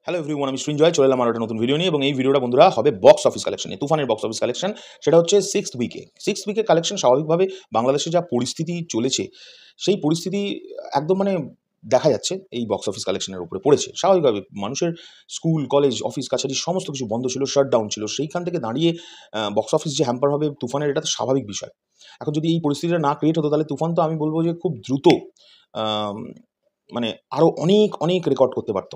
Hello everyone, আমি সৃঞ্জয় চলে এলাম আর একটা নতুন ভিডিও নিয়ে। এবং এই ভিডিওটা বন্ধুরা হবে বক্স অফিস কালেকশন নিয়ে। তুফানের বক্স অফিস কালেকশন, সেটা হচ্ছে সিক্সথ উইকের কালেকশন। স্বাভাবিকভাবে বাংলাদেশে যা পরিস্থিতি চলেছে, সেই পরিস্থিতি একদম দেখা যাচ্ছে এই বক্স অফিস কালেকশনের উপরে পড়েছে। স্বাভাবিকভাবে মানুষের স্কুল, কলেজ, অফিস, কাছারি সমস্ত কিছু বন্ধ ছিল, শাটডাউন ছিল। সেইখান থেকে দাঁড়িয়ে বক্স অফিস যে হ্যাম্পার হবে তুফানের, এটা তো স্বাভাবিক বিষয়। এখন যদি এই পরিস্থিতিটা না ক্রিয়েট হতো, তাহলে তুফান তো আমি বলবো যে খুব দ্রুত আম মানে আরও অনেক, অনেক রেকর্ড করতে পারত।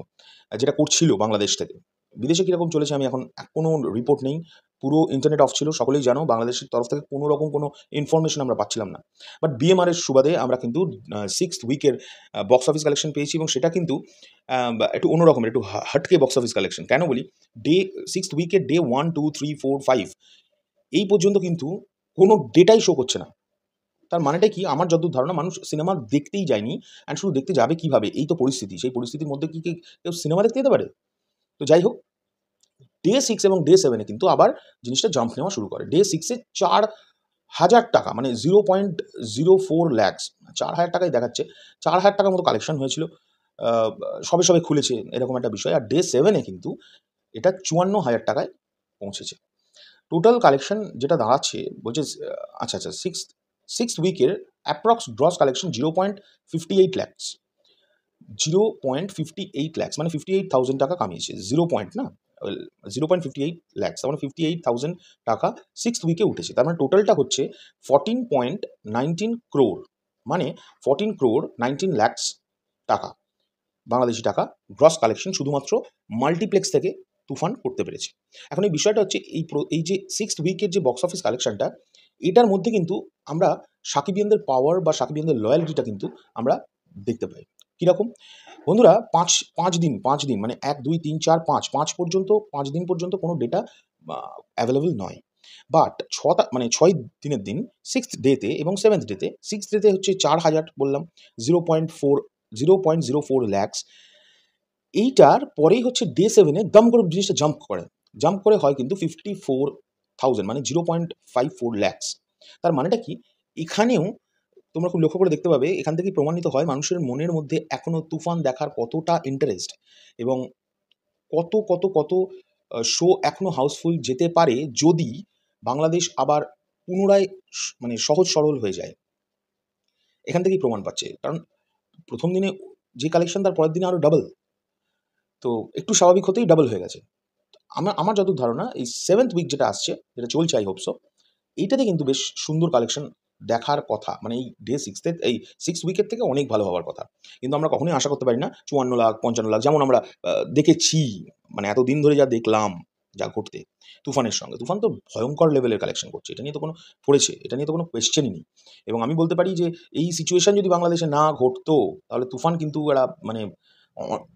যেটা করছিল বাংলাদেশ থেকে। বিদেশে কীরকম চলেছে আমি এখন কোনো রিপোর্ট নেই। পুরো ইন্টারনেট অফ ছিল, সকলেই জানো। বাংলাদেশের তরফ থেকে কোনো রকম কোনো ইনফরমেশন আমরা পাচ্ছিলাম না। বাট বিএমআর এর সুবাদে আমরা কিন্তু সিক্সথ উইকের বক্স অফিস কালেকশন পেয়েছি, এবং সেটা কিন্তু একটু অন্যরকমের, একটু হাটকে বক্স অফিস কালেকশন। কেন বলি? সিক্সথ উইকের ডে 1, 2, 3, 4, 5 এই পর্যন্ত কিন্তু কোনো ডেটাই শো করছে না। তার মানেটা কি? আমার যতদূর ধারণা, মানুষ সিনেমা দেখতেই যায়নি। অ্যান্ড শুধু দেখতে যাবে কীভাবে? এই তো পরিস্থিতি। সেই পরিস্থিতির মধ্যে কি কেউ সিনেমা দেখতে যেতে পারে? তো যাই হোক, ডে 6 এবং ডে 7 এ কিন্তু আবার জিনিসটা জাম্প নেওয়া শুরু করে। ডে 6 এ ৪,০০০ টাকা, মানে 0.04 lakhs, ৪,০০০ টাকাই দেখাচ্ছে। ৪,০০০ টাকার মতো কালেকশন হয়েছিল। আ সবে, সবে খুলেছে, এরকম একটা বিষয়। আর ডে 7 এ কিন্তু এটা ৫৪,০০০ টাকায় পৌঁছেছে। টোটাল কালেকশন যেটা দাঁড়াচ্ছে, বলছে আচ্ছা, সিক্সথ উইকের approx gross collection 0.58 lakhs। 0.58 lakhs মানে 58,000 টাকা কামিয়েছে। 0 পয়েন্ট না, 0.58 lakhs, তার মানে 58,000 টাকা সিক্সথ উইকে উঠেছে। তার মানে টোটালটা হচ্ছে 14.19 crore, মানে 14 crore 19 lakhs টাকা, বাংলাদেশি টাকা গ্রস কালেকশন শুধুমাত্র মাল্টিপ্লেক্স থেকে তুফান করতে পেরেছে। এখন এই বিষয়টা হচ্ছে, এই যে সিক্সথ উইকের যে বক্স অফিস কালেকশনটা, এটার মধ্যে কিন্তু আমরা সাকিবিয়ানদের পাওয়ার বা সাকিবিয়ানদের লয়ালিটিটা কিন্তু আমরা দেখতে পাই। কীরকম? বন্ধুরা, ৫ দিন মানে ১, ২, ৩, ৪, ৫ পর্যন্ত, ৫ দিন পর্যন্ত কোনো ডেটা অ্যাভেলেবল নয়। বাট ৬ দিনের দিন, সিক্সথ ডেতে এবং সেভেন্থ ডেতে, সিক্সথ ডেতে হচ্ছে ৪,০০০ বললাম, 0.04 lakhs। এইটার পরেই হচ্ছে ডে 7 এ দম করে জিনিসটা জাম্প করে হয় কিন্তু 54,000, মানে 0.54 lakhs। তার মানেটা কি? এখানেও তোমরা খুব লক্ষ্য করে দেখতে পাবে, এখান থেকেই প্রমাণিত হয় মানুষের মনের মধ্যে এখনও তুফান দেখার কতটা ইন্টারেস্ট, এবং কত শো এখনও হাউসফুল যেতে পারে যদি বাংলাদেশ আবার পুনরায় সহজ সরল হয়ে যায়। এখান থেকেই প্রমাণ পাচ্ছে। কারণ প্রথম দিনে যে কালেকশন, তার পরের দিনে আরও ডাবল। তো একটু স্বাভাবিক হতেই ডাবল হয়ে গেছে। আমার যতদূর ধারণা, এই সেভেন্থ উইক যেটা আসছে, যেটা চলছে, আই হোপ সো, এইটাতে কিন্তু বেশ সুন্দর কালেকশন দেখার কথা। মানে এই ডে 6 এই সিক্স উইকের থেকে অনেক ভালো হওয়ার কথা। কিন্তু আমরা কখনোই আশা করতে পারি না ৫৪ লাখ, ৫৫ লাখ, যেমন আমরা দেখেছি, মানে এতদিন ধরে যা দেখলাম, যা ঘটতে তুফানের সঙ্গে। তুফান তো ভয়ঙ্কর লেভেলের কালেকশন করছে, এটা নিয়ে তো কোনো কোয়েশ্চেনই নেই। এবং আমি বলতে পারি যে এই সিচুয়েশন যদি বাংলাদেশে না ঘটতো, তাহলে তুফান কিন্তু এরা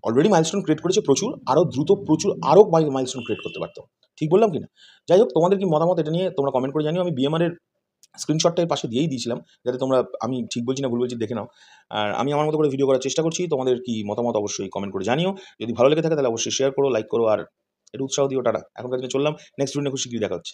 অলরেডি মাইলস্টোন ক্রিয়েট করেছে প্রচুর, আরও দ্রুত আরও মাইলস্টোন ক্রিয়েট করতে পারতো। ঠিক বললাম কি না? যাই হোক, তোমাদের কি মতামত এটা নিয়ে তোমরা কমেন্ট করে জানিও। আমি বিএমআর এর স্ক্রিনশটটা এর পাশে দিয়েই দিয়েছিলাম, যাতে তোমরা আমি ঠিক বলছি না ভুল বলছি দেখে নাও। আর আমি আমার মতো করে ভিডিও করার চেষ্টা করছি। তোমাদের কি মতামত অবশ্যই কমেন্ট করে জানিও। যদি ভালো লেগে থাকে তাহলে অবশ্যই শেয়ার করো, লাইক করো, আর একটু উৎসাহ দিও। টাটা। এখনকার দিনে চললাম। নেক্সট ভিডিও খুব শীঘ্রই দেখা হচ্ছে।